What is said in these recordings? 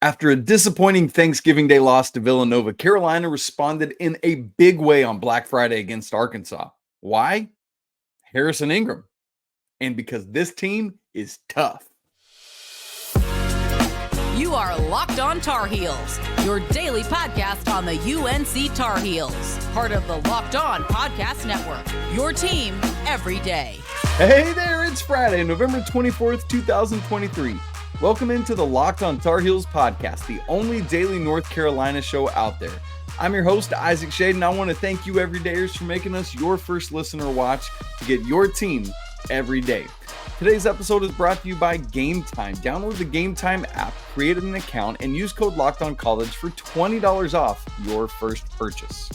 After a disappointing Thanksgiving Day loss to Villanova, Carolina responded in a big way on Black Friday against Arkansas. Why? Harrison Ingram. And because this team is tough. You are Locked On Tar Heels, your daily podcast on the UNC Tar Heels. Part of the Locked On Podcast Network, your team every day. Hey there, it's Friday, November 24th, 2023. Welcome into the Locked On Tar Heels podcast, the only daily North Carolina show out there. I'm your host, Isaac Shade, and I want to thank you everydayers for making us your first listen or watch to get your team every day. Today's episode is brought to you by Game Time. Download the Game Time app, create an account, and use code LOCKEDONCollege for $20 off your first purchase.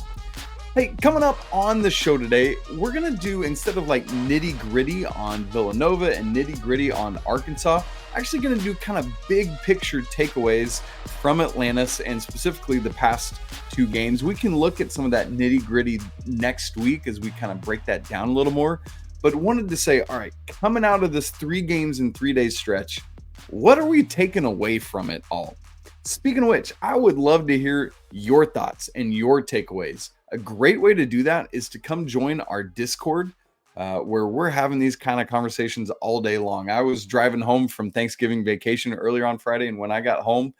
Hey, coming up on the show today, we're going to do, instead of like nitty gritty on Villanova and nitty gritty on Arkansas, actually going to do kind of big picture takeaways from Atlantis and specifically the past two games. We can look at some of that nitty gritty next week as we kind of break that down a little more. But wanted to say, all right, coming out of this 3 games in 3 days stretch, what are we taking away from it all? Speaking of which, I would love to hear your thoughts and your takeaways. A great way to do that is to come join our Discord, where we're having these kind of conversations all day long. I was driving home from Thanksgiving vacation earlier on Friday, and when I got home,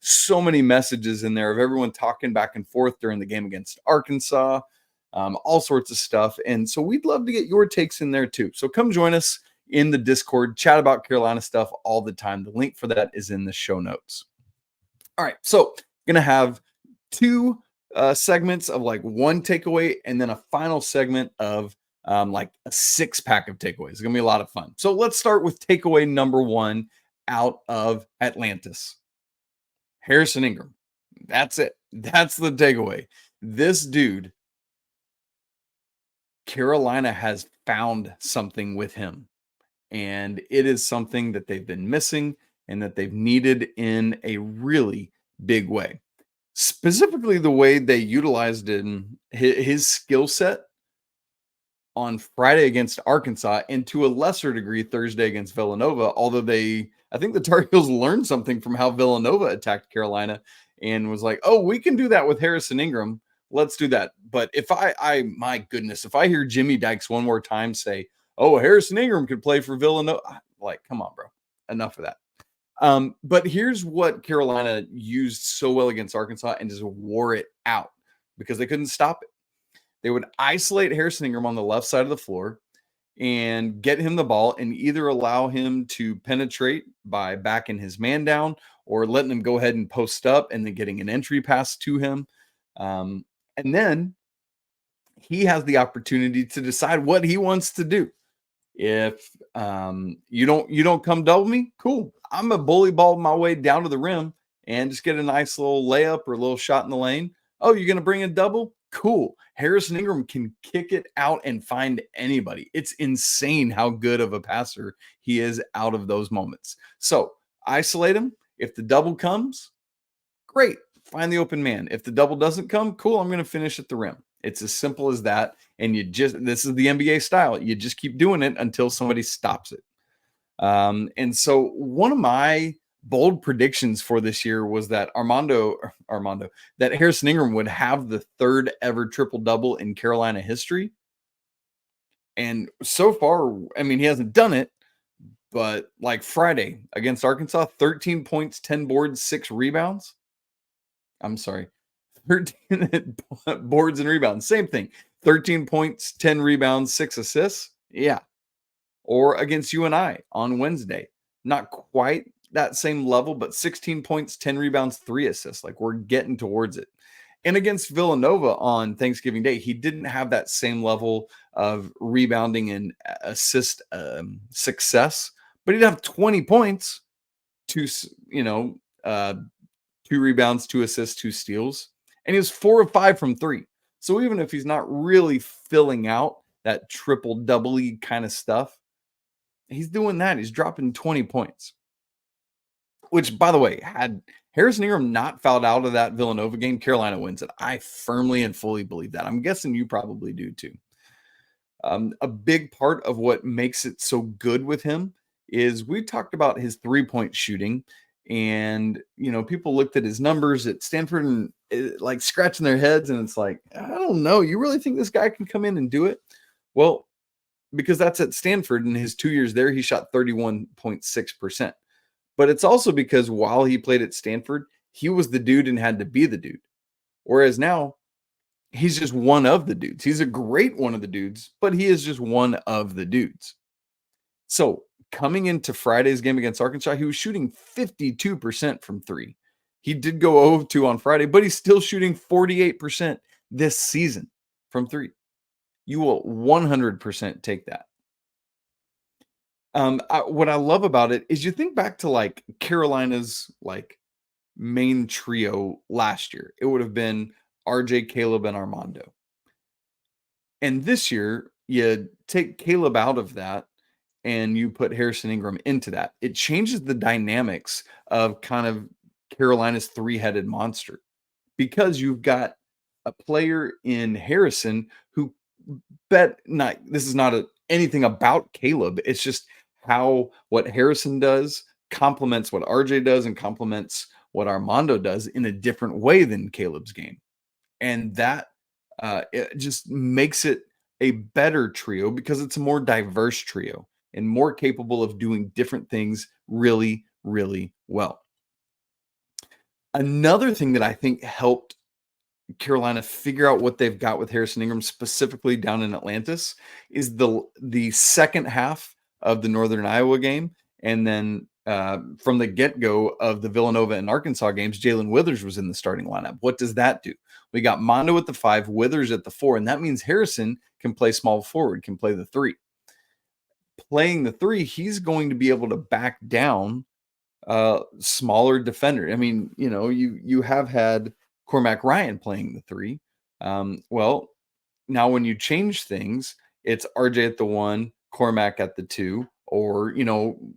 so many messages in there of everyone talking back and forth during the game against Arkansas. All sorts of stuff. And so we'd love to get your takes in there too. So come join us in the Discord, chat about Carolina stuff all the time. The link for that is in the show notes. All right. So going to have 2 segments of like 1 takeaway and then a final segment of like a 6-pack of takeaways. It's going to be a lot of fun. So let's start with takeaway number 1 out of Atlantis. Harrison Ingram. That's it. That's the takeaway. This dude, Carolina has found something with him, and it is something that they've been missing and that they've needed in a really big way. Specifically, the way they utilized his skill set on Friday against Arkansas, and to a lesser degree Thursday against Villanova, although I think the Tar Heels learned something from how Villanova attacked Carolina and was like, oh, we can do that with Harrison Ingram. Let's do that. But if my goodness, if I hear Jimmy Dykes one more time say, oh, Harrison Ingram could play for Villanova, like, come on, bro. Enough of that. But here's what Carolina used so well against Arkansas and just wore it out because they couldn't stop it. They would isolate Harrison Ingram on the left side of the floor and get him the ball and either allow him to penetrate by backing his man down or letting him go ahead and post up and then getting an entry pass to him. And then he has the opportunity to decide what he wants to do. If you don't come double me, cool. I'm a bully ball my way down to the rim and just get a nice little layup or a little shot in the lane. Oh, you're going to bring a double? Cool. Harrison Ingram can kick it out and find anybody. It's insane how good of a passer he is out of those moments. So isolate him. If the double comes, great. Find the open man. If the double doesn't come, cool, I'm going to finish at the rim. It's as simple as that. And this is the NBA style. You just keep doing it until somebody stops it. And so one of my bold predictions for this year was that that Harrison Ingram would have the 3rd ever triple-double in Carolina history. And so far, I mean, he hasn't done it, but like Friday against Arkansas, 13 points, 10 boards, 6 rebounds. I'm sorry, 13 boards and rebounds. Same thing. 13 points, 10 rebounds, 6 assists. Yeah. Or against UNI on Wednesday. Not quite that same level, but 16 points, 10 rebounds, 3 assists. Like we're getting towards it. And against Villanova on Thanksgiving Day, he didn't have that same level of rebounding and assist success, but he'd have 20 points, 2 rebounds, 2 assists, 2 steals. And he was 4 of 5 from 3. So even if he's not really filling out that triple-double kind of stuff, he's doing that. He's dropping 20 points. Which, by the way, had Harrison Ingram not fouled out of that Villanova game, Carolina wins it. I firmly and fully believe that. I'm guessing you probably do too. A big part of what makes it so good with him is we talked about his 3-point shooting And, people looked at his numbers at Stanford and like scratching their heads. And it's like, I don't know. You really think this guy can come in and do it? Well, because that's at Stanford. In his 2 years there, he shot 31.6%. But it's also because while he played at Stanford, he was the dude and had to be the dude. Whereas now, he's just one of the dudes. He's a great one of the dudes, but he is just one of the dudes. So coming into Friday's game against Arkansas, he was shooting 52% from three. He did go 0-2 on Friday, but he's still shooting 48% this season from three. You will 100% take that. What I love about it is you think back to like Carolina's like main trio last year. It would have been RJ, Caleb, and Armando. And this year, you take Caleb out of that and you put Harrison Ingram into that. It changes the dynamics of kind of Carolina's three-headed monster, because you've got a player in Harrison who this is not anything about Caleb. It's just how what Harrison does complements what RJ does and complements what Armando does in a different way than Caleb's game. And that it just makes it a better trio because it's a more diverse trio and more capable of doing different things really, really well. Another thing that I think helped Carolina figure out what they've got with Harrison Ingram, specifically down in Atlantis, is the second half of the Northern Iowa game. And then from the get-go of the Villanova and Arkansas games, Jae'lyn Withers was in the starting lineup. What does that do? We got Mondo at the 5, Withers at the 4, and that means Harrison can play small forward, can play the 3. Playing the 3, he's going to be able to back down smaller defender. I mean, you have had Cormac Ryan playing the 3. Well, now when you change things, it's RJ at the 1, Cormac at the 2, or,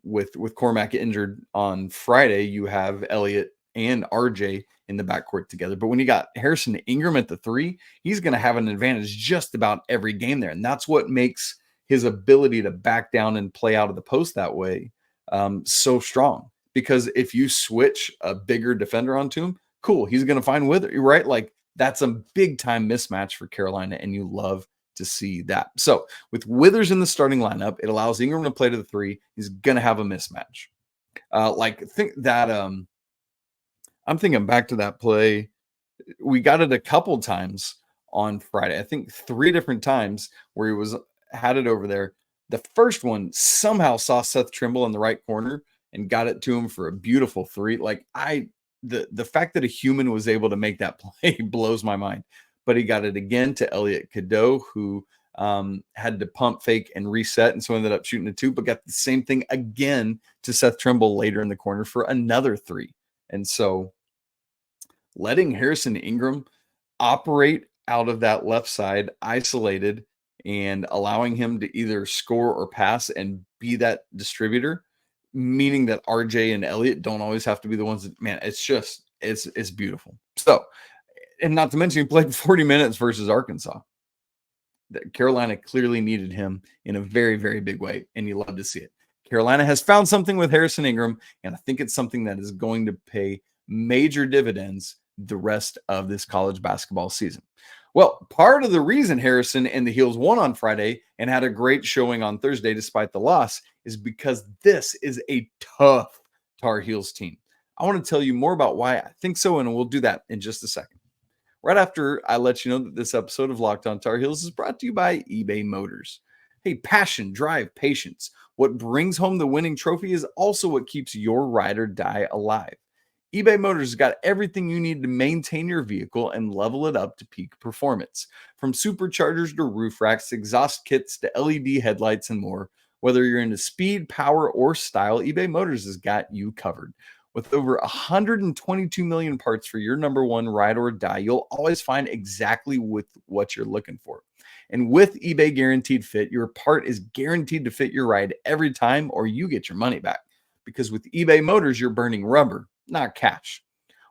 with Cormac injured on Friday, you have Elliot and RJ in the backcourt together. But when you got Harrison Ingram at the 3, he's going to have an advantage just about every game there. And that's what makes his ability to back down and play out of the post that way so strong. Because if you switch a bigger defender onto him, cool, he's going to find Withers, right? Like, that's a big time mismatch for Carolina, and you love to see that. So with Withers in the starting lineup, it allows Ingram to play to the 3. He's going to have a mismatch. I'm thinking back to that play. We got it a couple times on Friday. I think 3 different times where he had it over there. The first one somehow saw Seth Trimble in the right corner and got it to him for a beautiful 3. Like, the fact that a human was able to make that play blows my mind. But he got it again to Elliot Cadeau, who had to pump fake and reset, and so ended up shooting a 2, but got the same thing again to Seth Trimble later in the corner for another 3. And so letting Harrison Ingram operate out of that left side isolated and allowing him to either score or pass and be that distributor, meaning that RJ and Elliot don't always have to be the ones that, man, it's beautiful. So, and not to mention, he played 40 minutes versus Arkansas. Carolina clearly needed him in a very, very big way, and you love to see it. Carolina has found something with Harrison Ingram, and I think it's something that is going to pay major dividends the rest of this college basketball season. Well, part of the reason Harrison and the Heels won on Friday and had a great showing on Thursday despite the loss is because this is a tough Tar Heels team. I want to tell you more about why I think so, and we'll do that in just a second. Right after I let you know that this episode of Locked On Tar Heels is brought to you by eBay Motors. Hey, passion, drive, patience. What brings home the winning trophy is also what keeps your ride or die alive. eBay Motors has got everything you need to maintain your vehicle and level it up to peak performance. From superchargers to roof racks, exhaust kits to LED headlights and more. Whether you're into speed, power, or style, eBay Motors has got you covered. With over 122 million parts for your number one ride or die, you'll always find exactly what you're looking for. And with eBay Guaranteed Fit, your part is guaranteed to fit your ride every time, or you get your money back. Because with eBay Motors, you're burning rubber, not cash.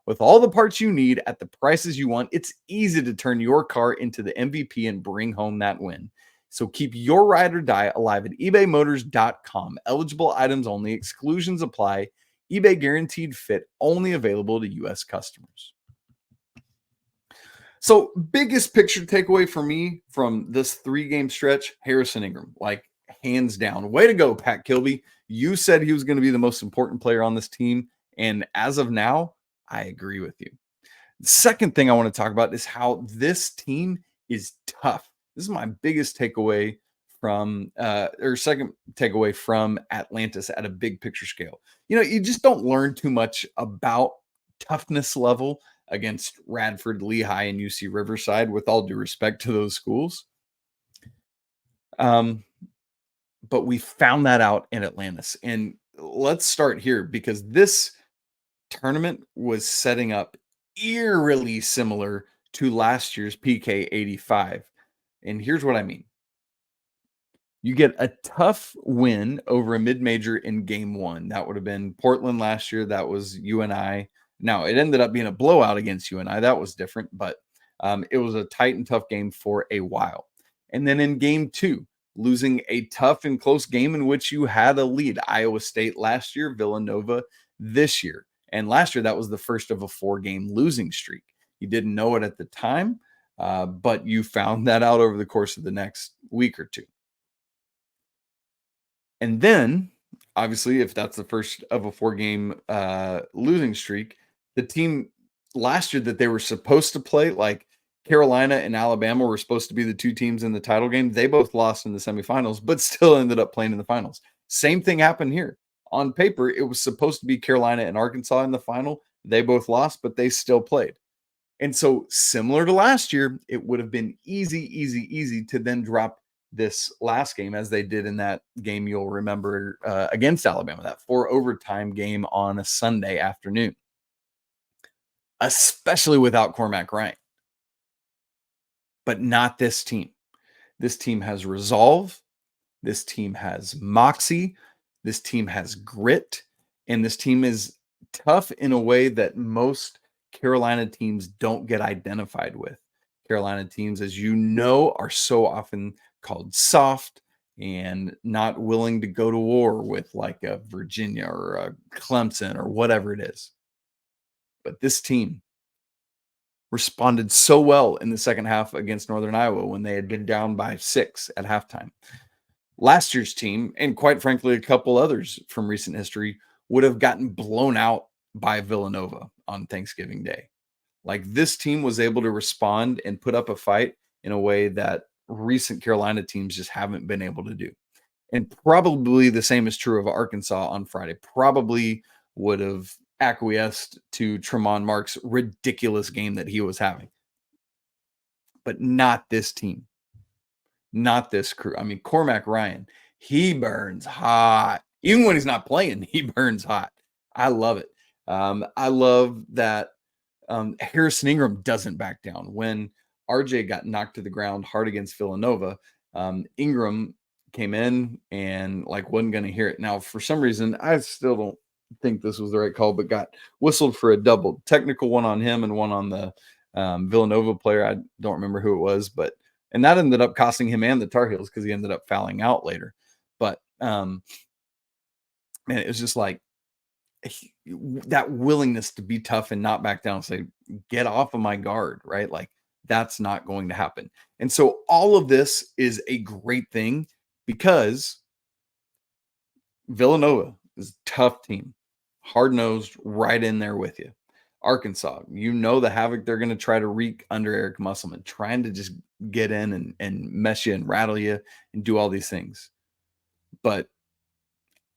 With all the parts you need at the prices you want, it's easy to turn your car into the MVP and bring home that win. So keep your ride or die alive at ebaymotors.com. Eligible items only, exclusions apply. eBay guaranteed fit, only available to U.S. customers. So, biggest picture takeaway for me from this 3-game stretch, Harrison Ingram, like hands down. Way to go, Pat Kilby. You said he was going to be the most important player on this team. And as of now, I agree with you. The second thing I want to talk about is how this team is tough. This is my biggest takeaway from, second takeaway from Atlantis at a big picture scale. You just don't learn too much about toughness level against Radford, Lehigh, and UC Riverside, with all due respect to those schools. But we found that out in Atlantis. And let's start here, because this tournament was setting up eerily similar to last year's PK 85. And here's what I mean. You get a tough win over a mid-major in game 1. That would have been Portland last year. That was UNI. Now, it ended up being a blowout against UNI. That was different, but it was a tight and tough game for a while. And then in game 2, losing a tough and close game in which you had a lead. Iowa State last year, Villanova this year. And last year, that was the first of a 4-game losing streak. You didn't know it at the time, but you found that out over the course of the next week or two. And then, obviously, if that's the first of a 4-game losing streak, the team last year that they were supposed to play, like Carolina and Alabama were supposed to be the 2 teams in the title game. They both lost in the semifinals, but still ended up playing in the finals. Same thing happened here. On paper, it was supposed to be Carolina and Arkansas in the final. They both lost, but they still played. And so, similar to last year, it would have been easy to then drop this last game, as they did in that game you'll remember against Alabama, that 4 overtime game on a Sunday afternoon, especially without Cormac Ryan. But not this team. This team has resolve. This team has moxie. This team has grit. And this team is tough in a way that most Carolina teams don't get identified with. Carolina teams, as you know, are so often called soft and not willing to go to war with, like a Virginia or a Clemson or whatever it is. But this team responded so well in the second half against Northern Iowa when they had been down by 6 at halftime. Last year's team, and quite frankly, a couple others from recent history, would have gotten blown out by Villanova on Thanksgiving Day. Like, this team was able to respond and put up a fight in a way that recent Carolina teams just haven't been able to do. And probably the same is true of Arkansas on Friday. Probably would have acquiesced to Tremont Mark's ridiculous game that he was having. But not this team. Not this crew. I mean, Cormac Ryan, he burns hot. Even when he's not playing, he burns hot. I love it. I love that Harrison Ingram doesn't back down. When RJ got knocked to the ground hard against Villanova, Ingram came in and wasn't going to hear it. Now, for some reason, I still don't think this was the right call, but got whistled for a double. Technical one on him and one on the Villanova player. I don't remember who it was, and that ended up costing him and the Tar Heels because he ended up fouling out later. But man, it was just like that willingness to be tough and not back down, say, get off of my guard, right? Like, that's not going to happen. And so all of this is a great thing because Villanova is a tough team, hard-nosed, right in there with you. Arkansas, the havoc they're going to try to wreak under Eric Musselman, trying to just get in and mess you and rattle you and do all these things. But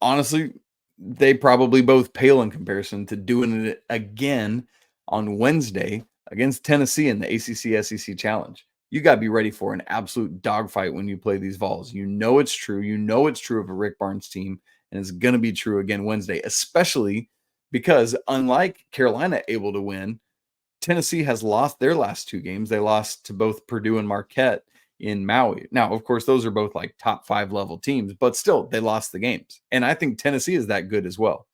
honestly, they probably both pale in comparison to doing it again on Wednesday against Tennessee in the ACC SEC Challenge. You got to be ready for an absolute dogfight when you play these Vols. You know it's true. You know it's true of a Rick Barnes team, and it's going to be true again Wednesday, especially because unlike Carolina able to win, Tennessee has lost their last 2 games. They lost to both Purdue and Marquette in Maui. Now, of course, those are both like top 5 level teams, but still, they lost the games. And I think Tennessee is that good as well.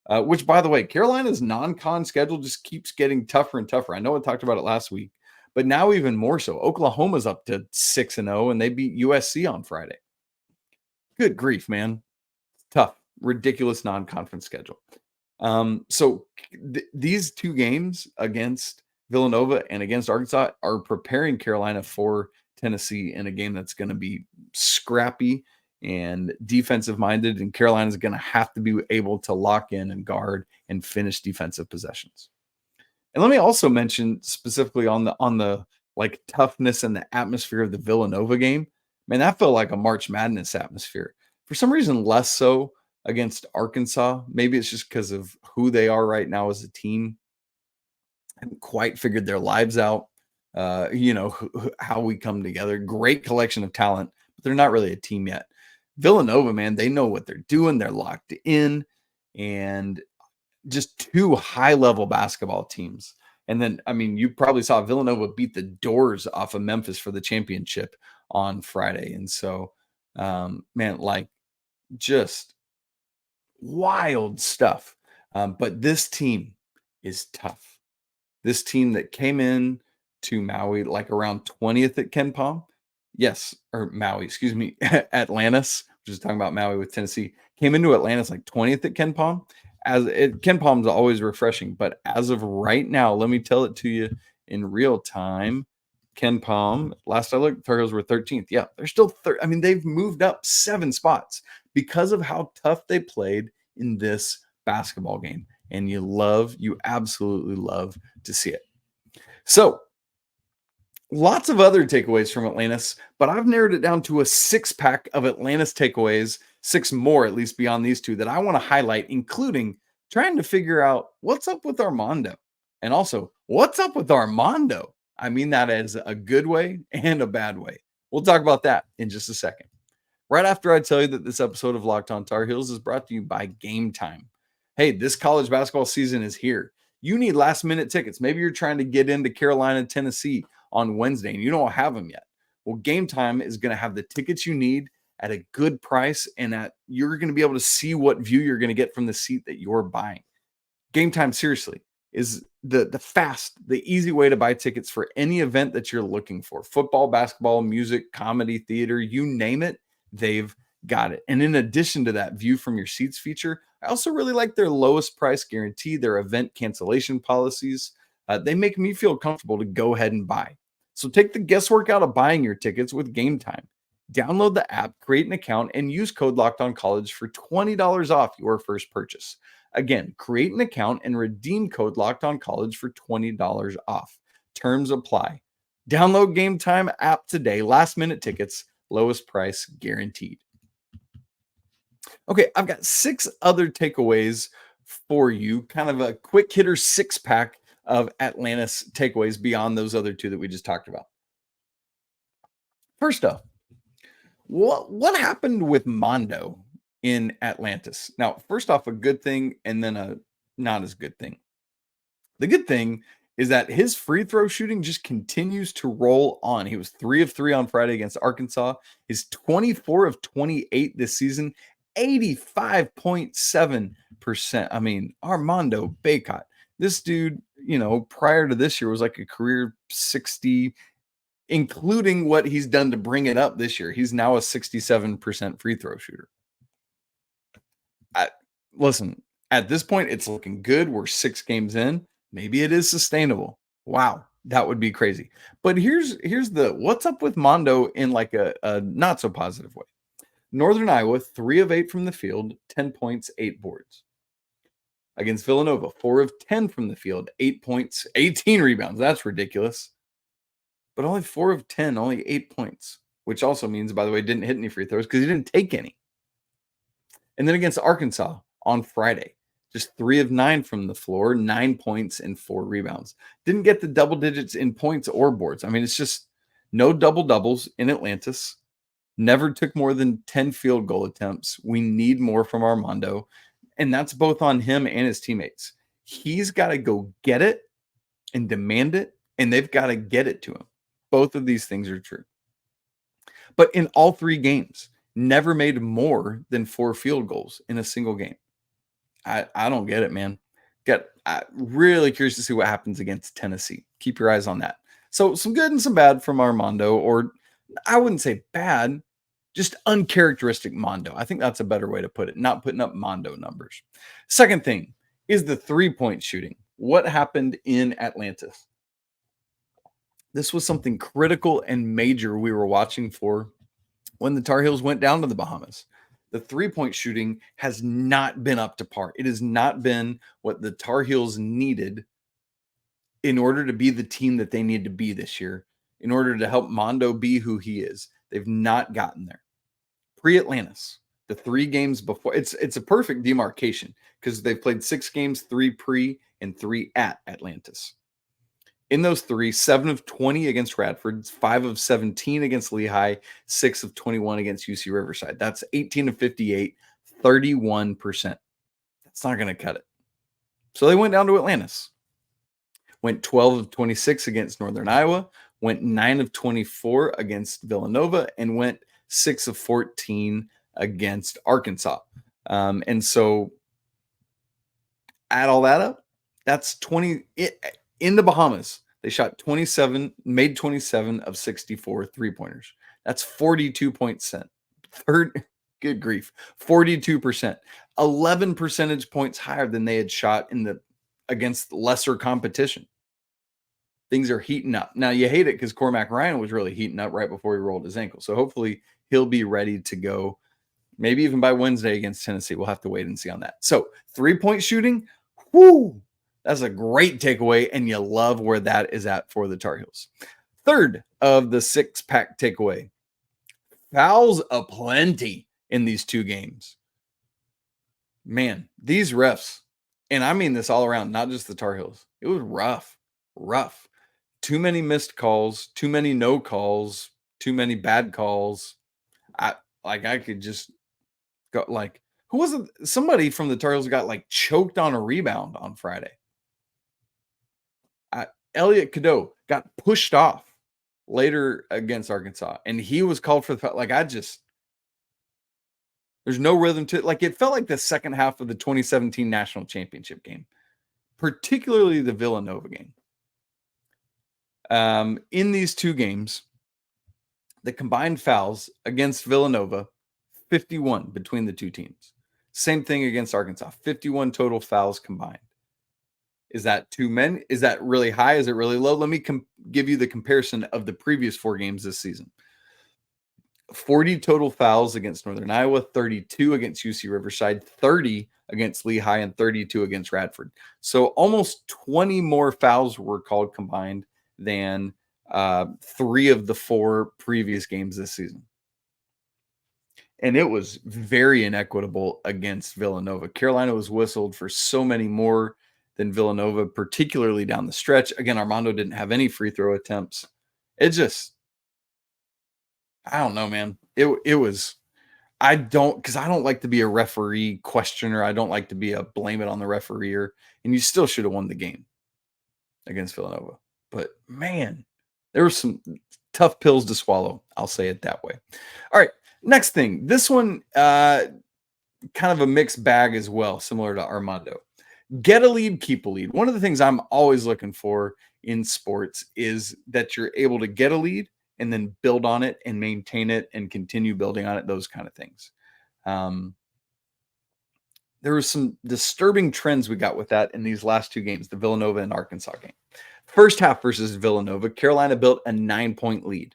Which, by the way, Carolina's non-con schedule just keeps getting tougher and tougher. I know I talked about it last week, but now even more so. Oklahoma's up to 6-0, and they beat USC on Friday. Good grief, man. Tough, ridiculous non-conference schedule. So these two games against Villanova and against Arkansas are preparing Carolina for Tennessee in a game that's going to be scrappy and defensive minded, and Carolina's going to have to be able to lock in and guard and finish defensive possessions. And let me also mention specifically on the like toughness and the atmosphere of the Villanova game. Man, that felt like a March Madness atmosphere. For some reason, less so against Arkansas. Maybe it's just because of who they are right now as a team. Haven't quite figured their lives out. How we come together. Great collection of talent, but they're not really a team yet. Villanova, man, they know what they're doing. They're locked in, and just two high-level basketball teams. And then, I mean, you probably saw Villanova beat the doors off of Memphis for the championship on Friday. And so, man, like just wild stuff. But this team is tough. This team that came in to Maui like around 20th at Ken Palm. Yes, or Maui, excuse me, Atlantis, which is talking about Maui with Tennessee, came into Atlantis like 20th at Ken Palm. Ken Palm's always refreshing, but as of right now, let me tell it to you in real time. Ken Palm, last I looked, Tar Heels were 13th. Yeah, they're still I mean, they've moved up 7 spots because of how tough they played in this basketball game. And you absolutely love to see it. So, lots of other takeaways from Atlantis, but I've narrowed it down to a 6-pack of Atlantis takeaways, 6 more at least beyond these 2 that I want to highlight, including trying to figure out what's up with Armando. And also, what's up with Armando? I mean that as a good way and a bad way. We'll talk about that in just a second. Right after I tell you that this episode of Locked On Tar Heels is brought to you by Game Time. Hey, this college basketball season is here. You need last-minute tickets. Maybe you're trying to get into Carolina, Tennessee on Wednesday, and you don't have them yet. Well, Game Time is going to have the tickets you need at a good price, and you're going to be able to see what view you're going to get from the seat that you're buying. Game Time, seriously, is the easy way to buy tickets for any event that you're looking for. Football, basketball, music, comedy, theater, you name it, they've got it. And in addition to that view from your seats feature, I also really like their lowest price guarantee, their event cancellation policies. They make me feel comfortable to go ahead and buy. So take the guesswork out of buying your tickets with Game Time. Download the app, create an account, and use code LOCKEDONCollege for $20 off your first purchase. Again, create an account and redeem code LOCKEDONCollege for $20 off. Terms apply. Download Game Time app today. Last minute tickets, lowest price guaranteed. Okay, I've got 6 other takeaways for you. Kind of a quick hitter 6-pack of Atlantis takeaways beyond those other 2 that we just talked about. First off, what happened with Mondo in Atlantis? Now, first off, a good thing and then a not as good thing. The good thing is that his free throw shooting just continues to roll on. He was 3 of 3 on Friday against Arkansas. He's 24 of 28 this season, 85.7%. I mean, Armando Bacot. This dude, prior to this year was like a career 60, including what he's done to bring it up this year. He's now a 67% free throw shooter. Listen, at this point, it's looking good. We're 6 games in. Maybe it is sustainable. Wow, that would be crazy. But here's the what's up with Mondo in like a not so positive way. Northern Iowa, 3 of 8 from the field, 10 points, 8 boards. Against Villanova, 4 of 10 from the field, 8 points, 18 rebounds. That's ridiculous. But only 4 of 10, only 8 points, which also means, by the way, didn't hit any free throws because he didn't take any. And then against Arkansas on Friday, just 3 of 9 from the floor, 9 points and 4 rebounds. Didn't get the double digits in points or boards. I mean, it's just no double doubles in Atlantis. Never took more than 10 field goal attempts. We need more from Armando. And that's both on him and his teammates. He's got to go get it and demand it, and they've got to get it to him. Both of these things are true. But in all 3 games, never made more than 4 field goals in a single game. I don't get it, man. I'm really curious to see what happens against Tennessee. Keep your eyes on that. So some good and some bad from Armando, or I wouldn't say bad, just uncharacteristic Mondo. I think that's a better way to put it. Not putting up Mondo numbers. Second thing is the 3-point shooting. What happened in Atlantis? This was something critical and major we were watching for when the Tar Heels went down to the Bahamas. The 3-point shooting has not been up to par. It has not been what the Tar Heels needed in order to be the team that they need to be this year, in order to help Mondo be who he is. They've not gotten there. Pre-Atlantis, the 3 games before, it's a perfect demarcation because they've played 6 games, 3 pre and 3 at Atlantis. In those 3, 7 of 20 against Radford, 5 of 17 against Lehigh, 6 of 21 against UC Riverside. That's 18 of 58, 31%. That's not going to cut it. So they went down to Atlantis. Went 12 of 26 against Northern Iowa, went 9 of 24 against Villanova, and went 6 of 14 against Arkansas. And so add all that up, that's 20 in the Bahamas. They shot 27, made 27 of 64 three-pointers. That's 42%. Good grief, 42%. 11 percentage points higher than they had shot against lesser competition. Things are heating up. Now, you hate it because Cormac Ryan was really heating up right before he rolled his ankle. So hopefully he'll be ready to go, maybe even by Wednesday against Tennessee. We'll have to wait and see on that. So 3-point shooting, whoo, that's a great takeaway, and you love where that is at for the Tar Heels. Third of the 6-pack takeaway, fouls aplenty in these 2 games. Man, these refs, and I mean this all around, not just the Tar Heels. It was rough. Too many missed calls, too many no calls, too many bad calls. I could just go like, who was it? Somebody from the Tar Heels got like choked on a rebound on Friday. Elliot Cadeau got pushed off later against Arkansas, and he was called for the foul. Like, there's no rhythm to it. Like, it felt like the second half of the 2017 national championship game, particularly the Villanova game. In these 2 games, the combined fouls against Villanova, 51 between the 2 teams. Same thing against Arkansas, 51 total fouls combined. Is that too many? Is that really high? Is it really low? Let me give you the comparison of the previous 4 games this season. 40 total fouls against Northern Iowa, 32 against UC Riverside, 30 against Lehigh, and 32 against Radford. So almost 20 more fouls were called combined than 3 of the 4 previous games this season. And it was very inequitable against Villanova. Carolina was whistled for so many more than Villanova, particularly down the stretch. Again, Armando didn't have any free throw attempts. It just, I don't know, man. It was, because I don't like to be a referee questioner. I don't like to be a blame it on the referee, and you still should have won the game against Villanova. But man, there were some tough pills to swallow. I'll say it that way. All right. Next thing, this one, kind of a mixed bag as well, similar to Armando. Get a lead, keep a lead. One of the things I'm always looking for in sports is that you're able to get a lead and then build on it and maintain it and continue building on it, those kind of things. There were some disturbing trends we got with that in these last 2 games, the Villanova and Arkansas game. First half versus Villanova, Carolina built a 9-point lead.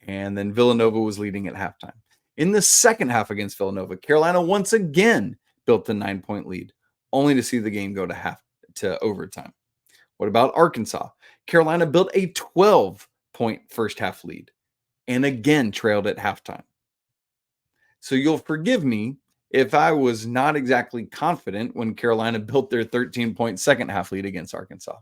And then Villanova was leading at halftime. In the second half against Villanova, Carolina once again built a 9-point lead, only to see the game go to overtime. What about Arkansas? Carolina built a 12-point first half lead and again trailed at halftime. So you'll forgive me if I was not exactly confident when Carolina built their 13-point second half lead against Arkansas.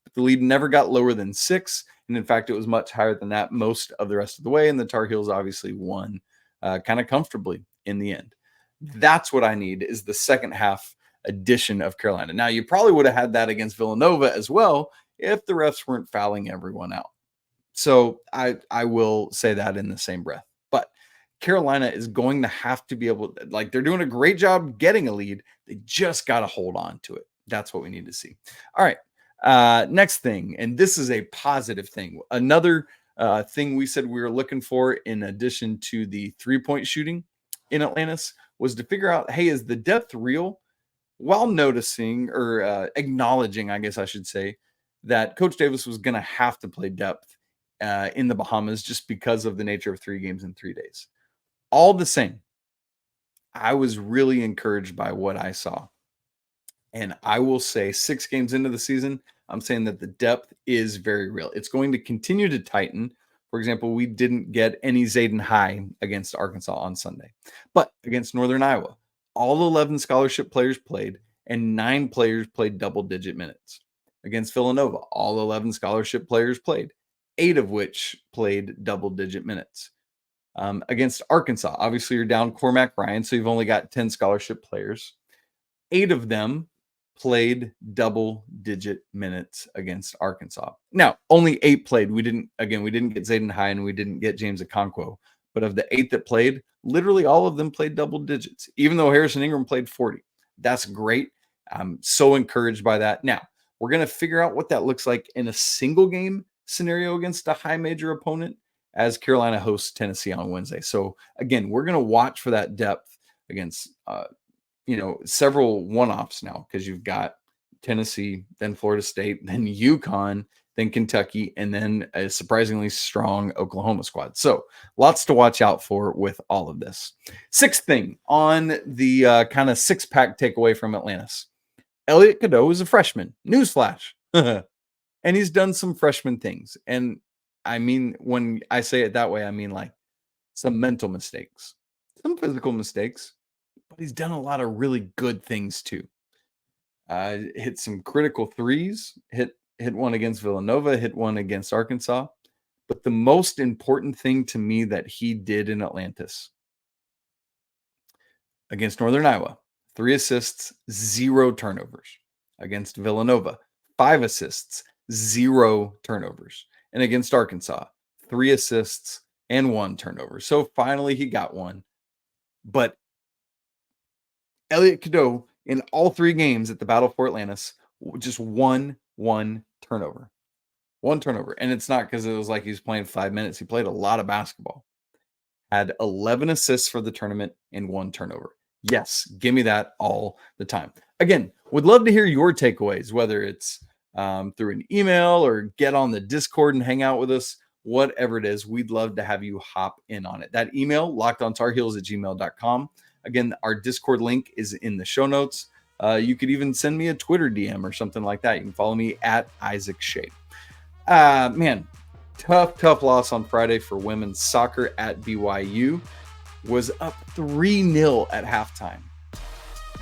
But the lead never got lower than 6. And in fact, it was much higher than that most of the rest of the way. And the Tar Heels obviously won kind of comfortably in the end. That's what I need, is the second half edition of Carolina. Now, you probably would have had that against Villanova as well if the refs weren't fouling everyone out. So I will say that in the same breath. But Carolina is going to have to be able to, like, they're doing a great job getting a lead. They just got to hold on to it. That's what we need to see. All right. Next thing, and this is a positive thing. Another thing we said we were looking for in addition to the 3-point shooting in Atlantis was to figure out, hey, is the depth real? while noticing or acknowledging, I guess I should say, that Coach Davis was going to have to play depth in the Bahamas just because of the nature of 3 games in 3 days. All the same, I was really encouraged by what I saw. And I will say 6 games into the season, I'm saying that the depth is very real. It's going to continue to tighten. For example, we didn't get any Zayden High against Arkansas on Sunday. But against Northern Iowa, all 11 scholarship players played and 9 players played double-digit minutes. Against Villanova, all 11 scholarship players played, 8 of which played double-digit minutes. Against Arkansas, obviously you're down Cormac Ryan, so you've only got 10 scholarship players. 8 of them played double-digit minutes against Arkansas. Now, only 8 played. We didn't get Zayden High and we didn't get James Okonkwo. But of the 8 that played, literally all of them played double digits, even though Harrison Ingram played 40. That's great. I'm so encouraged by that. Now, we're going to figure out what that looks like in a single game scenario against a high major opponent as Carolina hosts Tennessee on Wednesday. So again, we're going to watch for that depth against, several one-offs now, because you've got Tennessee, then Florida State, then UConn, then Kentucky, and then a surprisingly strong Oklahoma squad. So lots to watch out for with all of this. 6th thing on the kind of 6-pack takeaway from Atlantis. Elliot Cadeau is a freshman. Newsflash. And he's done some freshman things. And I mean, when I say it that way, I mean like some mental mistakes, some physical mistakes, but he's done a lot of really good things too. Hit some critical threes, hit one against Villanova, hit one against Arkansas. But the most important thing to me that he did in Atlantis against Northern Iowa, 3 assists, 0 turnovers. Against Villanova, 5 assists, 0 turnovers. And against Arkansas, 3 assists and 1 turnover. So finally he got one. But Elliot Cadeau in all 3 games at the Battle4Atlantis, just one turnover. 1 turnover. And it's not because it was like he was playing 5 minutes. He played a lot of basketball. Had 11 assists for the tournament and 1 turnover. Yes, give me that all the time. Again, would love to hear your takeaways, whether it's through an email or get on the Discord and hang out with us, whatever it is. We'd love to have you hop in on it. That email, lockedontarheels@gmail.com. Again, our Discord link is in the show notes. You could even send me a Twitter DM or something like that. You can follow me at Isaac Shade. Man, tough loss on Friday for women's soccer at BYU. Was up 3-0 at halftime.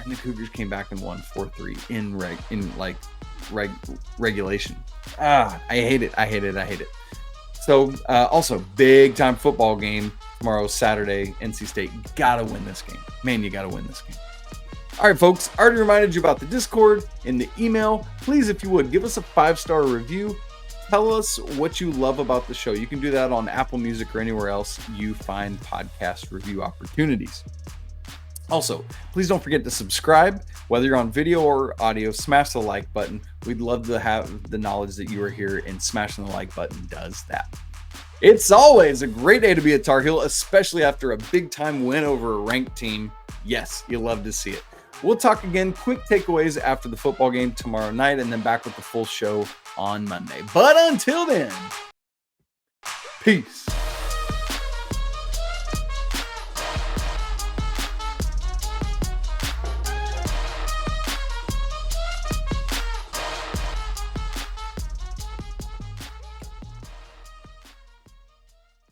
And the Cougars came back and won 4-3 in regulation. I hate it. So also big time football game tomorrow, Saturday. NC State gotta win this game. Man, you gotta win this game. All right, folks, I already reminded you about the Discord in the email. Please, if you would, give us a 5-star review. Tell us what you love about the show. You can do that on Apple Music or anywhere else you find podcast review opportunities. Also, please don't forget to subscribe. Whether you're on video or audio, smash the like button. We'd love to have the knowledge that you are here, and smashing the like button does that. It's always a great day to be a Tar Heel, especially after a big-time win over a ranked team. Yes, you love to see it. We'll talk again, quick takeaways after the football game tomorrow night, and then back with the full show on Monday. But until then, peace.